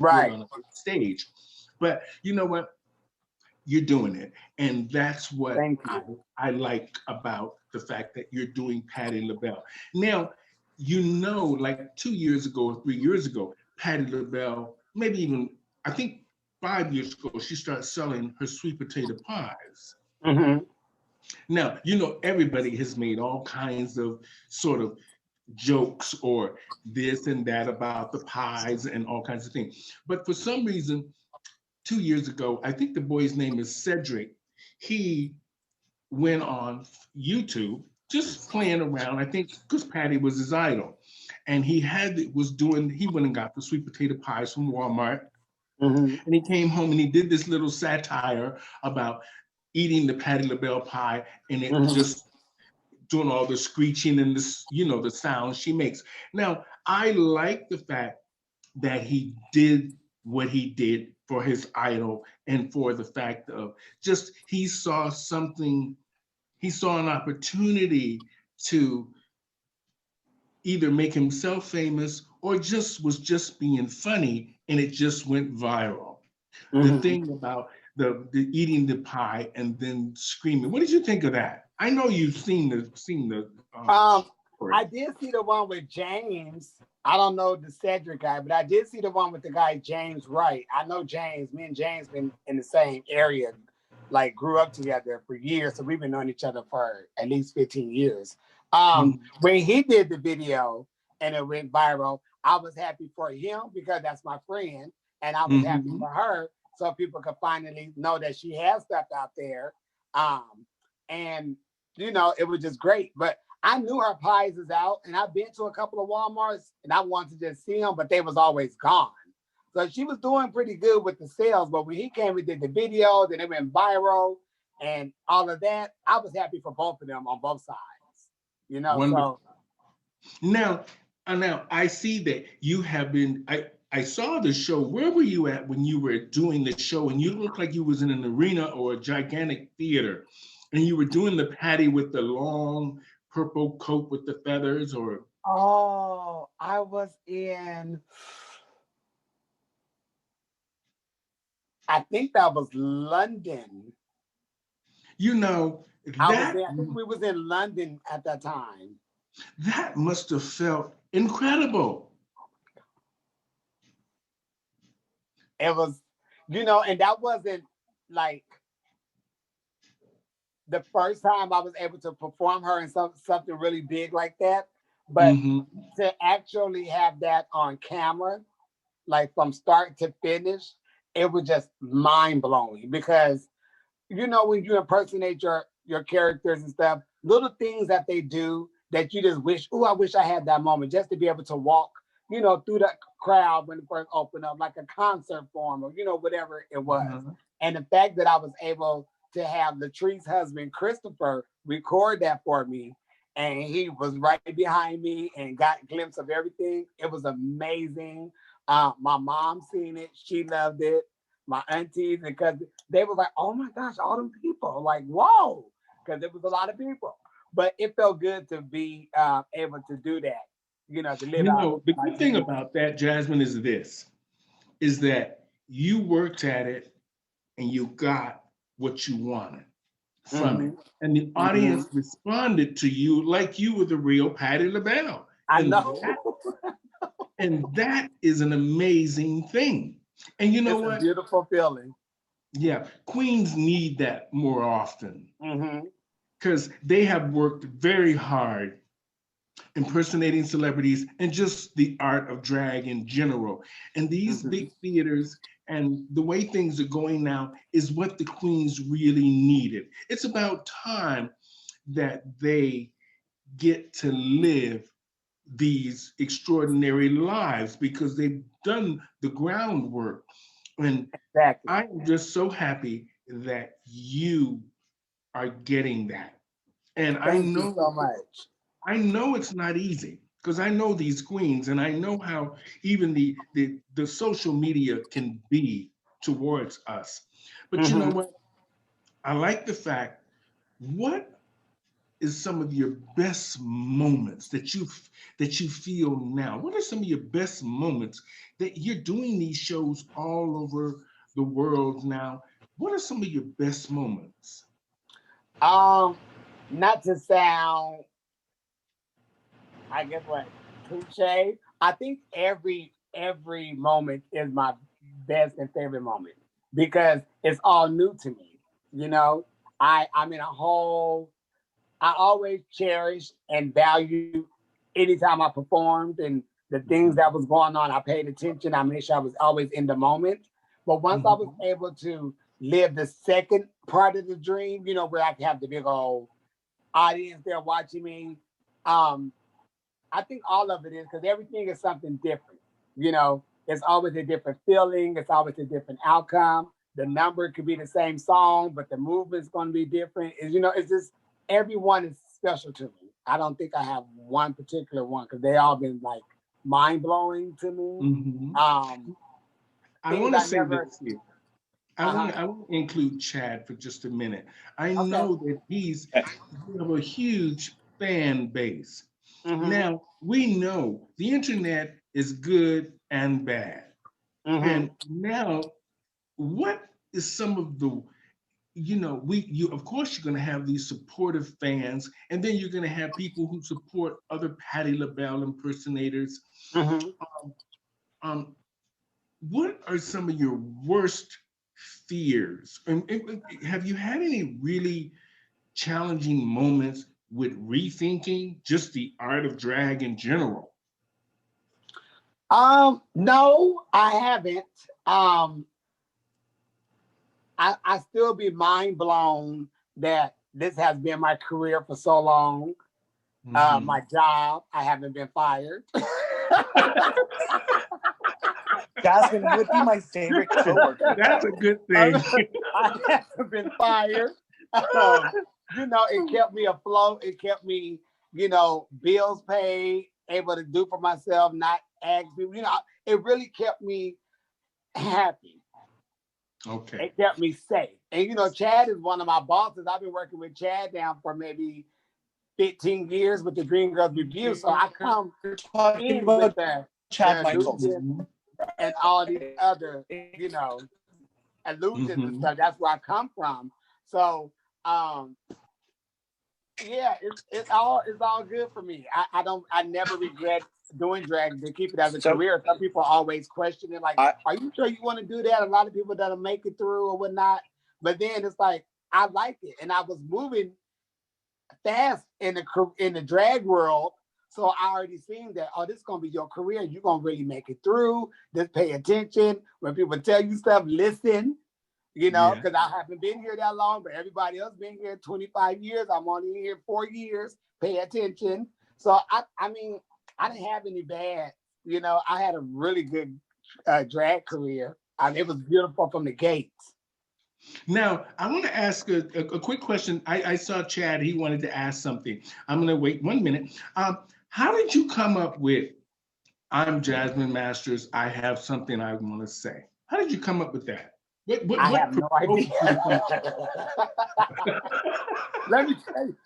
right. on a stage. But you know what? You're doing it. And that's what Thank you. I like about the fact that you're doing Patti LaBelle. Now, you know, like 2 years ago or 3 years ago, Patti LaBelle, maybe even, I think 5 years ago, she started selling her sweet potato pies. Hmm. Now, you know, everybody has made all kinds of sort of jokes or this and that about the pies and all kinds of things. But for some reason, 2 years ago, I think the boy's name is Cedric. He went on YouTube just playing around. I think because Patty was his idol, and he went and got the sweet potato pies from Walmart, Hmm. and he came home and he did this little satire about eating the Patti LaBelle pie, and it Hmm. just doing all the screeching and this, you know, the sounds she makes. Now, I like the fact that he did what he did for his idol and for the fact of just he saw an opportunity to either make himself famous or just was just being funny and it just went viral. The Hmm. thing about the eating the pie and then screaming. What did you think of that? I know you've seen the Um, story. I did see the one with James. I don't know the Cedric guy, but I did see the one with the guy James Wright. I know James. Me and James been in the same area, like grew up together for years, so we've been knowing each other for at least 15 years. Mhm. When he did the video and it went viral, I was happy for him because that's my friend, and I was happy Mhm. for her so people could finally know that she has stepped out there. And you know, it was just great. But I knew her pies is out, and I've been to a couple of Walmarts, and I wanted to just see them, but they was always gone. So she was doing pretty good with the sales. But when he came, we did the video, then it went viral, and all of that. I was happy for both of them on both sides. You know, Wonderful. so Now, now I see that you have been. I saw the show. Where were you at when you were doing the show? And you looked like you was in an arena or a gigantic theater, and you were doing the Patty with the long purple coat with the feathers, or oh, I was in. I think that was London. you know I was that there. I think we was in London at that time. that must have felt incredible. It was, you know, and that wasn't like the first time I was able to perform her in something really big like that. But Hmm. to actually have that on camera, like from start to finish, it was just mind blowing because you know when you impersonate your characters and stuff, little things that they do that you just wish, oh, I wish I had that moment just to be able to walk, you know, through the crowd when it first opened up, like a concert form or you know whatever it was. Uh-huh. And the fact that I was able to have Latrice's husband Christopher record that for me, and he was right behind me and got a glimpse of everything. It was amazing. My mom seen it; she loved it. My aunties, because they were like, "Oh my gosh, all them people!" Like, whoa, because it was a lot of people. But it felt good to be able to do that. You know, to live You out know, the my good thing dream. about that, Jasmine, is this: is that you worked at it and you got what you wanted from it. Hmm. And the Hmm. audience responded to you like you were the real Patti LaBelle. I And know. that is an amazing thing. And you know It's a what? beautiful feeling. Yeah, queens need that more often Hmm. because they have worked very hard impersonating celebrities and just the art of drag in general. And these Hmm. big theaters and the way things are going now is what the queens really needed. It's about time that they get to live these extraordinary lives because they've done the groundwork. And Exactly. I'm just so happy that you are getting that. And Thank you so much. I know it's not easy because I know these queens and I know how even the social media can be towards us. But you know Hmm. what? I like the fact what is some of your best moments that you feel now? What are some of your best moments that you're doing these shows all over the world now? What are some of your best moments? Um, Not to sound, I guess what, cliche. I think every moment is my best and favorite moment because it's all new to me. You know, I'm in a whole. I always cherished and valued anytime I performed and the things that was going on. I paid attention. I made sure I was always in the moment. But once I was Mhm. able to live the second part of the dream, you know, where I could have the big old audience there watching me, um, I think all of it is because everything is something different. You know, it's always a different feeling. It's always a different outcome. The number could be the same song, but the movement's going to be different. Is you know, it's just everyone is special to me. I don't think I have one particular one because they all been like mind blowing to me. Mhm. Um, I Things want to I say never. this here. Uh huh. I want to include Chad for just a minute. I Okay. know that you have a huge fan base. Mm-hmm. Now, we know the internet is good and bad. Mm-hmm. And now, what is some of the, you of course you're going to have these supportive fans, and then you're going to have people who support other Patti LaBelle impersonators. Mm-hmm. Um, what are some of your worst fears? And have you had any really challenging moments with rethinking just the art of drag in general? No, I haven't. Um, I still be mind blown that this has been my career for so long. My Mhm. job, I haven't been fired. Jasmine would be my favorite coworker. That's a good I thing. haven't been fired. Um, you know, it kept me afloat. It kept me, you know, bills paid, able to do for myself, not ask people. You know, it really kept me happy. Okay. It kept me safe. And you know, Chad is one of my bosses. I've been working with Chad now for maybe 15 years with the Dream Girls Review. So I come You're talking in about with Chad the Michaels. illusion Mhm. and all these other, you know, illusions and Mhm. stuff. That's where I come from. So um yeah, it's all good for me. I never regret doing drag to keep it as a So career. Some people always question it, like, I are you sure you want to do that? A lot of people that'll make it through or whatnot. But then it's like I like it. And I was moving fast in the drag world. So I already seen that, oh, this is gonna be your career. You're gonna really make it through. Just pay attention. When people tell you stuff, listen, you know, Yeah. because I haven't been here that long, but everybody else been here 25 years. I'm only here 4 years. Pay attention. So I mean, I didn't have any bad, you know, I had a really good drag career. It was beautiful from the gates. Now, I want to ask a quick question. I saw Chad, he wanted to ask something. I'm going to wait 1 minute. How did you come up with I'm Jasmine Masters, I have something I want to say? How did you come up with that? I What have no idea. provoked you to come let me tell you.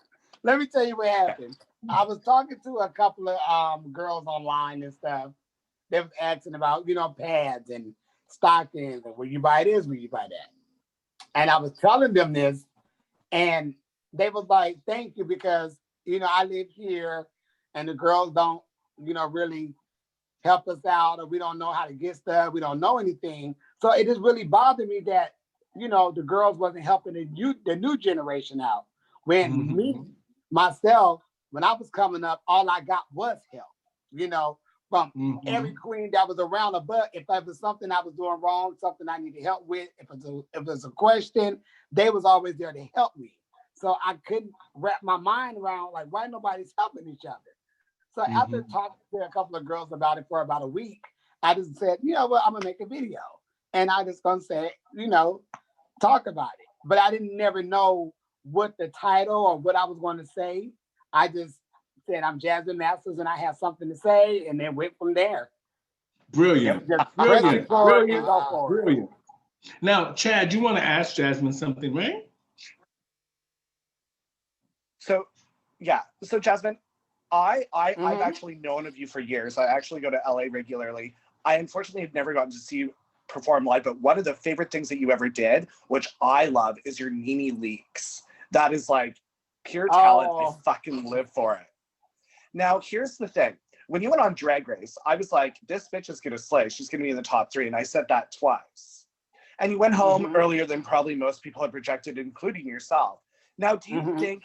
Let me tell you what happened. I was talking to a couple of girls online and stuff. They was asking about, you know, pads and stockings and will you buy this, will you buy that? And I was telling them this, and they was like, thank you, because you know, I live here and the girls don't, you know, really help us out, or we don't know how to get stuff, we don't know anything. So it just really bothered me that, you know, the girls wasn't helping the new generation out. When me, Mhm. myself, when I was coming up, all I got was help, you know, from every Mhm. queen that was around. But if there was something I was doing wrong, something I needed help with, if it was a question, they was always there to help me. So I couldn't wrap my mind around like why nobody's helping each other. So after Mhm. talking to a couple of girls about it for about a week, I just said, you know what, I'm gonna make a video. And I just gonna say, you know, talk about it. But I didn't never know what the title or what I was going to say. I just said I'm Jasmine Masters and I have something to say, and then went from there. It was Brilliant. just press Brilliant. record and Brilliant. go for it. Brilliant. Now, Chad, you want to ask Jasmine something, right? so Yeah. So Jasmine, I've Mm-hmm. actually known of you for years. I actually go to LA regularly. I unfortunately have never gotten to see you perform live, but one of the favorite things that you ever did, which I love, is your Nene leaks. That is like pure talent. I Oh. fucking live for it. Now, here's the thing. When you went on Drag Race, I was like, this bitch is gonna slay. She's gonna be in the top 3. And I said that twice. And you went home Mm-hmm. earlier than probably most people had projected, including yourself. Now, do you Mm-hmm. think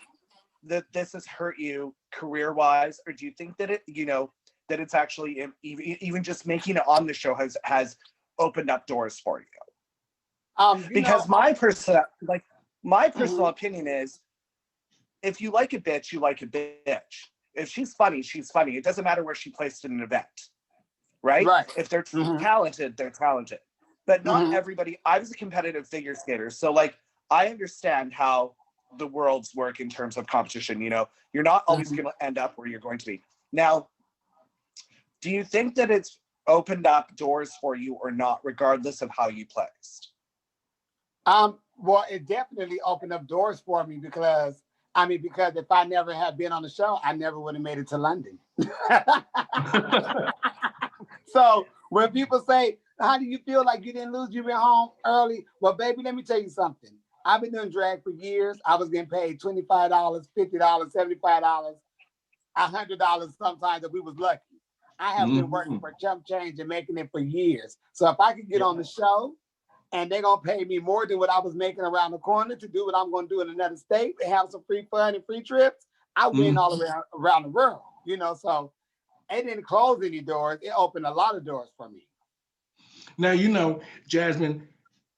that this has hurt you career-wise, or do you think that that it's actually even just making it on the show has opened up doors for you? Because my personal mm-hmm. opinion is, if you like a bitch, you like a bitch. If she's funny, she's funny. It doesn't matter where she placed in an event, right? Right. If they're Mm-hmm. talented, they're talented. But not Mm-hmm. everybody. I was a competitive figure skater, so like I understand how the worlds work in terms of competition. You're not always Mm-hmm. going to end up where you're going to be. Now, do you think that it's opened up doors for you or not, regardless of how you placed? Well, it definitely opened up doors for me because if I never had been on the show, I never would have made it to London. So when people say, how do you feel like you didn't lose? You went home early. Well, baby, let me tell you something. I've been doing drag for years. I was getting paid $25, $50, $75, $100 sometimes if we was lucky. I have been working for chump change and making it for years. So if I could get on the show and they're going to pay me more than what I was making around the corner to do what I'm going to do in another state and have some free fun and free trips, I win all around the world, so it didn't close any doors. It opened a lot of doors for me. Now, Jasmine,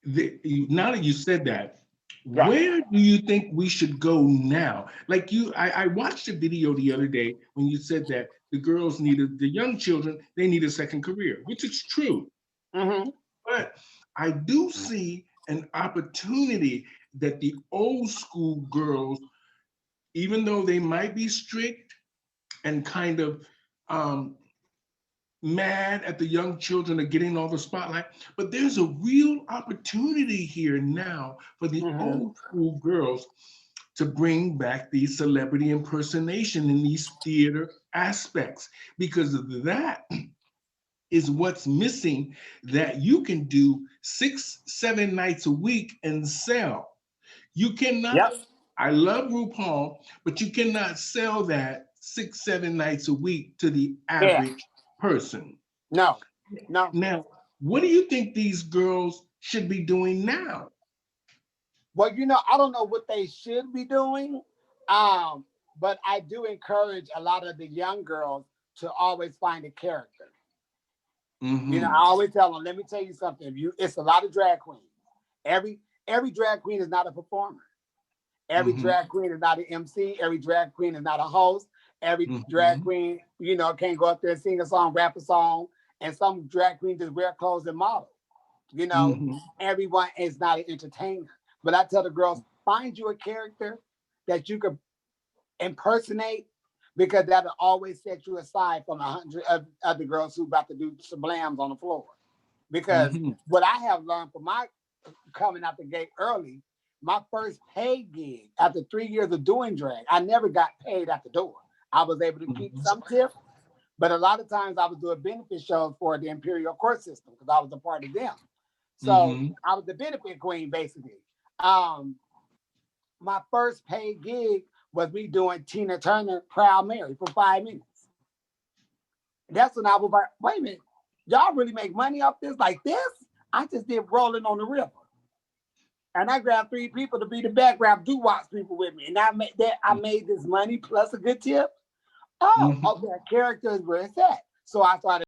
now that you said that, Right. where do you think we should go now? Like I watched a video the other day when you said that the young children, they need a second career, which is true. Mm-hmm. But I do see an opportunity that the old school girls, even though they might be strict and kind of mad at the young children are getting all the spotlight, but there's a real opportunity here now for the old school girls to bring back the celebrity impersonation in these theater aspects, because of that is what's missing, that you can do 6-7 nights a week and sell. You cannot. Yep. I love RuPaul, but you cannot sell that 6-7 nights a week to the average person. No. Now, what do you think these girls should be doing now? Well, I don't know what they should be doing, but I do encourage a lot of the young girls to always find a character. Mm-hmm. I always tell them, let me tell you something. It's a lot of drag queens. Every drag queen is not a performer. Every drag queen is not an MC. Every drag queen is not a host. Every drag queen, can't go up there and sing a song, rap a song. And some drag queens just wear clothes and model. Everyone is not an entertainer. But I tell the girls, find you a character that you could impersonate, because that'll always set you aside from 100 other girls who about to do sublimes on the floor. Because what I have learned from my coming out the gate early, my first paid gig after 3 years of doing drag, I never got paid at the door. I was able to keep some tips, but a lot of times I was doing benefit shows for the Imperial Court System because I was a part of them. So I was the benefit queen, basically. My first paid gig was me doing Tina Turner, Proud Mary for 5 minutes. That's when I was like, wait a minute, y'all really make money off this like this? I just did Rolling on the River. And I grabbed 3 people to be the background doo-wops people with me. And I made this money plus a good tip. Oh, okay, character is where it's at. So I started